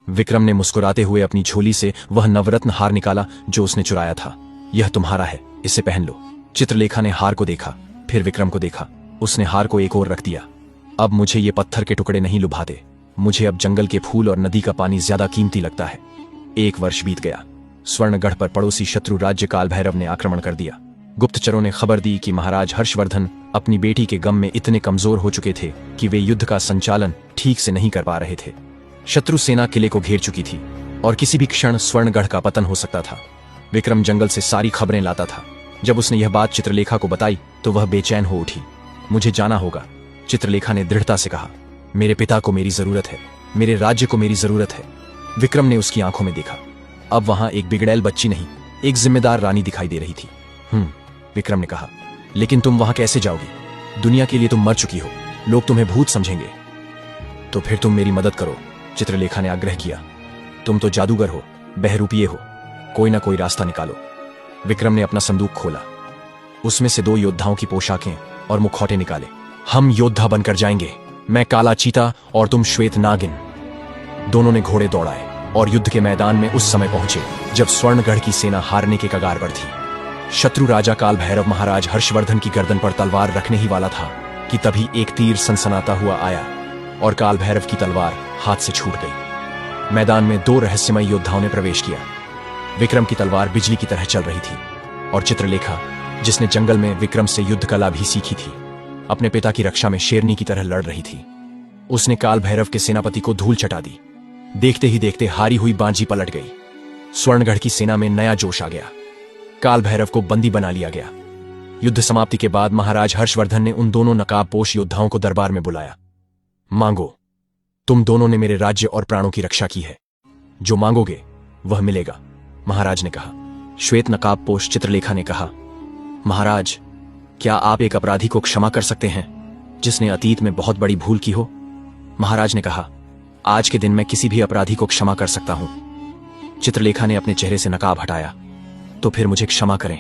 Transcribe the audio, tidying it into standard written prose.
विक्रम ने मुस्कुराते हुए अपनी झोली से वह नवरत्न हार निकाला जो उसने चुराया था। यह तुम्हारा है, इसे पहन लो। चित्रलेखा ने हार को देखा, फिर विक्रम को देखा। उसने हार को एक ओर रख दिया। अब मुझे ये पत्थर के टुकड़े नहीं लुभाते। मुझे अब जंगल के फूल और नदी का पानी ज्यादा कीमती लगता है। 1 वर्ष बीत गया। स्वर्णगढ़ पर पड़ोसी शत्रु राज्य काल भैरव ने आक्रमण कर दिया। गुप्तचरों ने खबर दी कि महाराज हर्षवर्धन अपनी बेटी के गम में इतने कमजोर हो चुके थे कि वे युद्ध का संचालन ठीक से नहीं कर पा रहे थे। शत्रु सेना किले को घेर चुकी थी और किसी भी क्षण स्वर्णगढ़ का पतन हो सकता था। विक्रम जंगल से सारी खबरें लाता था। जब उसने यह बात चित्रलेखा को बताई तो वह बेचैन हो उठी। मुझे जाना होगा, चित्रलेखा ने दृढ़ता से कहा। मेरे पिता को मेरी जरूरत है, मेरे राज्य को मेरी जरूरत है। विक्रम ने उसकी आंखों में देखा। अब वहां एक बिगड़ैल बच्ची नहीं, एक जिम्मेदार रानी दिखाई दे रही थी। विक्रम ने कहा, लेकिन तुम वहां कैसे जाओगी? दुनिया के लिए तुम मर चुकी हो, लोग तुम्हें भूत समझेंगे। तो फिर तुम मेरी मदद करो, चित्रलेखा ने आग्रह किया। तुम तो जादूगर हो, बहरूपिये हो, कोई ना कोई रास्ता निकालो। विक्रम ने अपना संदूक खोला। उसमें से 2 योद्धाओं की पोशाकें और मुखौटे निकाले। हम योद्धा बनकर जाएंगे, मैं काला चीता और तुम श्वेत नागिन। दोनों ने घोड़े दौड़ाए और युद्ध के मैदान में उस समय पहुंचे जब स्वर्णगढ़ की सेना हारने के कगार पर थी। शत्रु राजा काल भैरव महाराज हर्षवर्धन की गर्दन पर तलवार रखने ही वाला था कि तभी एक तीर सनसनाता हुआ आया और काल भैरव की तलवार हाथ से छूट गई। मैदान में 2 रहस्यमय योद्धाओं ने प्रवेश किया। विक्रम की तलवार बिजली की तरह चल रही थी और चित्रलेखा, जिसने जंगल में विक्रम से युद्ध कला भी सीखी थी, अपने पिता की रक्षा में शेरनी की तरह लड़ रही थी। उसने काल भैरव के सेनापति को धूल चटा दी। देखते ही देखते हारी हुई बाजी पलट गई। स्वर्णगढ़ की सेना में नया जोश आ गया। काल भैरव को बंदी बना लिया गया। युद्ध समाप्ति के बाद महाराज हर्षवर्धन ने उन दोनों नकाबपोश योद्धाओं को दरबार में बुलाया। मांगो, तुम दोनों ने मेरे राज्य और प्राणों की रक्षा की है, जो मांगोगे वह मिलेगा, महाराज ने कहा। श्वेत नकाबपोश चित्रलेखा ने कहा, महाराज, क्या आप एक अपराधी को क्षमा कर सकते हैं जिसने अतीत में बहुत बड़ी भूल की हो? महाराज ने कहा, आज के दिन मैं किसी भी अपराधी को क्षमा कर सकता हूं। चित्रलेखा ने अपने चेहरे से नकाब हटाया। तो फिर मुझे क्षमा करें,